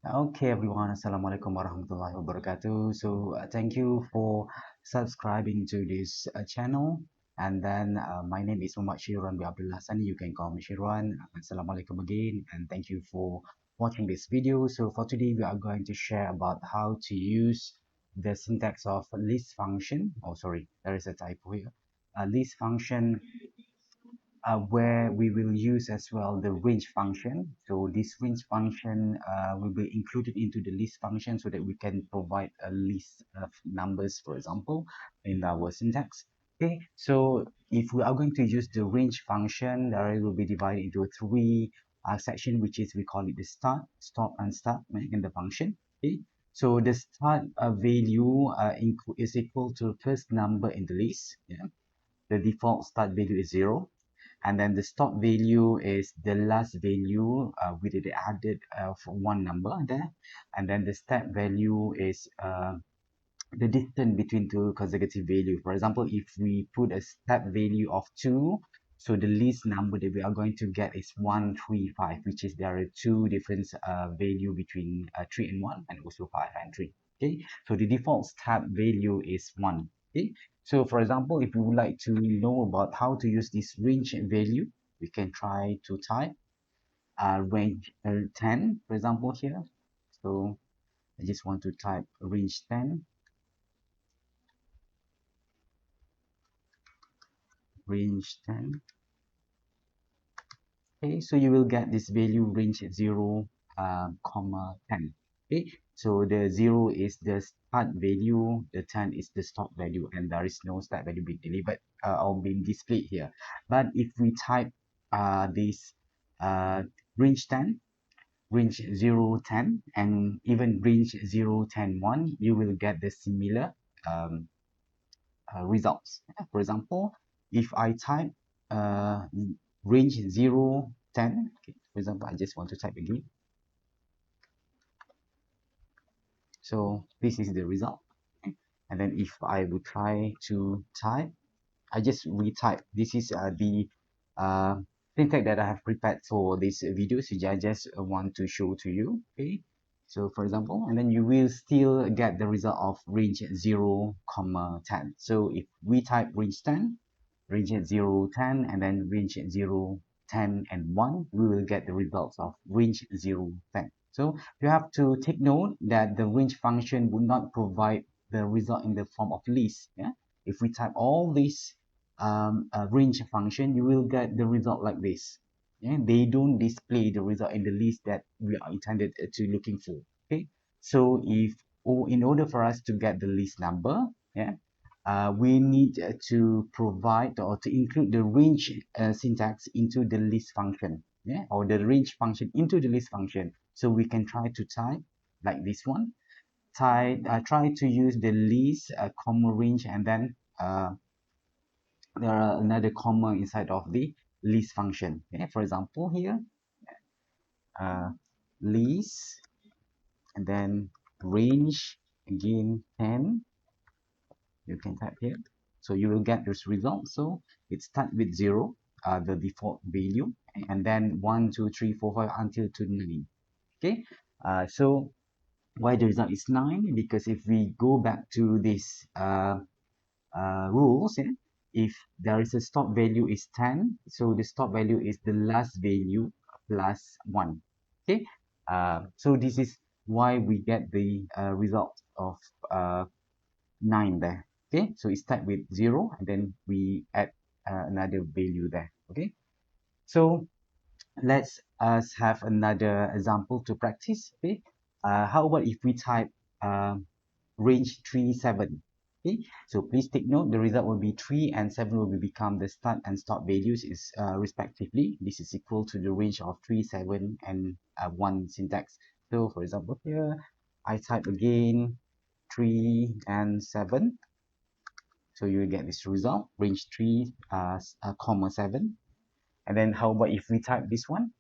Okay, everyone. Assalamualaikum warahmatullahi wabarakatuh. So, thank you for subscribing to this channel. And then, my name is Muhammad Shirwan bin Abdullah Sani. You can call me Shirwan. Assalamualaikum again, and thank you for watching this video. So, for today, we are going to share about how to use the syntax of list function. Oh, sorry, there is a typo here. A list function where we will use as well the range function. So this range function will be included into the list function so that we can provide a list of numbers, for example, in our syntax. Okay, so if we are going to use the range function, it will be divided into three section, which is we call it the start, stop, and start in the function. Okay, so the start value is equal to first number in the list. Yeah, the default start value is 0, and then the stop value is the last value with the added of one number there, and then the step value is the distance between two consecutive value. For example, if we put a step value of 2, so the least number that we are going to get is 135, which is there are two different value between 3 and 1, and also 5 and 3. Okay, so the default step value is 1. Okay, so for example, if you would like to know about how to use this range value, we can try to type range 10, for example, here. So I just want to type range 10, range 10. Okay, so you will get this value range 0, comma 10. Okay, so the 0 is the start value, the 10 is the stop value, and there is no start value being delivered or being displayed here. But if we type this range 10, range 0, 10, and even range 0, 10, 1, you will get the similar um, results. For example, if I type uh, range 0, 10, okay, for example, I just want to type again. So this is the result. Okay. And then if I would try to type, I just retype. This is the uh, syntax that I have prepared for this video. So I just want to show to you. Okay. So for example, and then you will still get the result of range 0, comma 10. So if we type range 10, range 0, 10, and then range 0, 10, and 1, we will get the results of range 0, 10. So you have to take note that the range function would not provide the result in the form of list. Yeah? If we type all this range function, you will get the result like this. Yeah? They don't display the result in the list that we are intended to looking for. Okay, so if in order for us to get the list number, yeah, we need to provide or to include the range syntax into the list function, yeah, or the range function into the list function. So we can try to type like this one. Try to use the list comma range, and then there are another comma inside of the list function. Okay? For example, here uh, list, and then range again 10. You can type here, so you will get this result. So it starts with 0, the default value, and then 1, 2, 3, 4, 5 until to 9. Okay, so why the result is 9? Because if we go back to this rules, yeah, if there is a stop value is 10, so the stop value is the last value plus 1. Okay, so this is why we get the result of 9 there. Okay, so it start with 0, and then we add another value there. Okay, so let's us have another example to practice. Okay, how about if we type range 3, 7? Okay, so please take note, the result will be 3 and 7 will become the start and stop values is respectively. This is equal to the range of 3, 7, and 1 syntax. So for example here, I type again 3 and 7. So you will get this result, range 3, comma 7. And then how about if we type this one,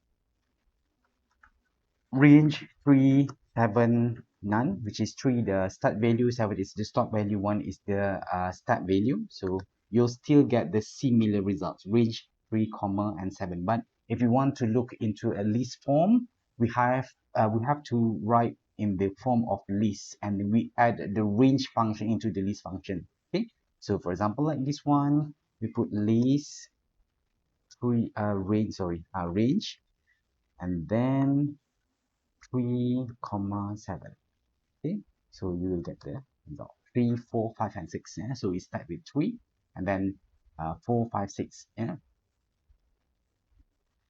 range 3, 7, none, which is 3 the start value, 7 is the stop value, 1 is the start value. So you'll still get the similar results, range 3, comma and 7. But if you want to look into a list form, we have we have to write in the form of list, and we add the range function into the list function. Okay, so for example, like this one, we put list range, and then 3, 7. Okay, so you will get the result 3, 4, 5, and 6. Yeah? So we start with 3, and then 4, 5, 6. Yeah.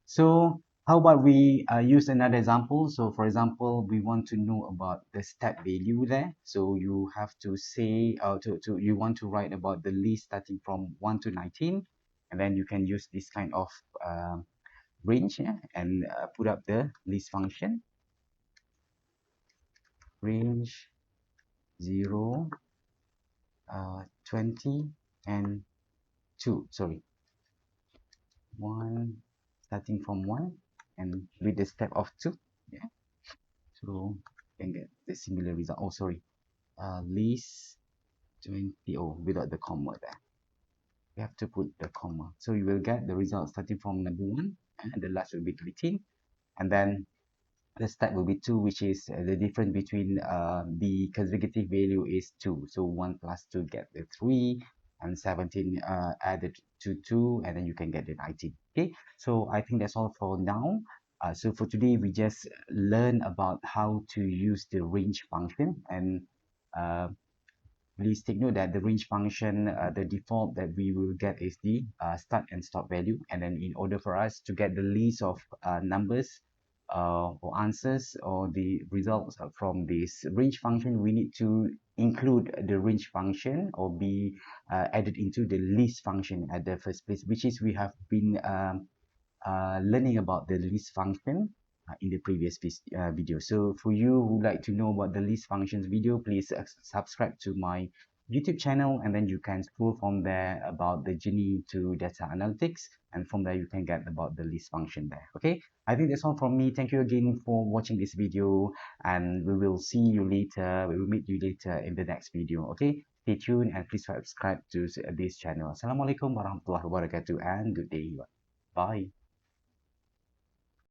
So how about we use another example? So for example, we want to know about the step value there. So you have to say, you want to write about the list starting from 1 to 19, and then you can use this kind of range, yeah, and put up the list function, range 0, 20, and 2. Sorry, 1, starting from 1, and with the step of 2. Yeah, so you can get the similar result. Oh, sorry, list 20. Oh, without the comma there. You have to put the comma. So you will get the result starting from number 1, and the last will be 13. And then the step will be 2, which is the difference between the consecutive value is 2. So 1 plus 2 get the 3, and 17 added to 2, and then you can get the 19. Okay, so I think that's all for now. So for today, we just learn about how to use the range function, and uh, please take note that the range function, the default that we will get is the start and stop value. And then in order for us to get the list of numbers or answers or the results from this range function, we need to include the range function or be added into the list function at the first place, which is we have been learning about the list function in the previous video. So for you who like to know about the list functions video, please subscribe to my YouTube channel, and then you can scroll from there about the journey to data analytics, and from there you can get about the list function there. Okay, I think that's all from me. Thank you again for watching this video, and we will see you later. We will meet you later in the next video. Okay, stay tuned and please subscribe to this channel. Assalamualaikum warahmatullahi wabarakatuh, and good day. Bye.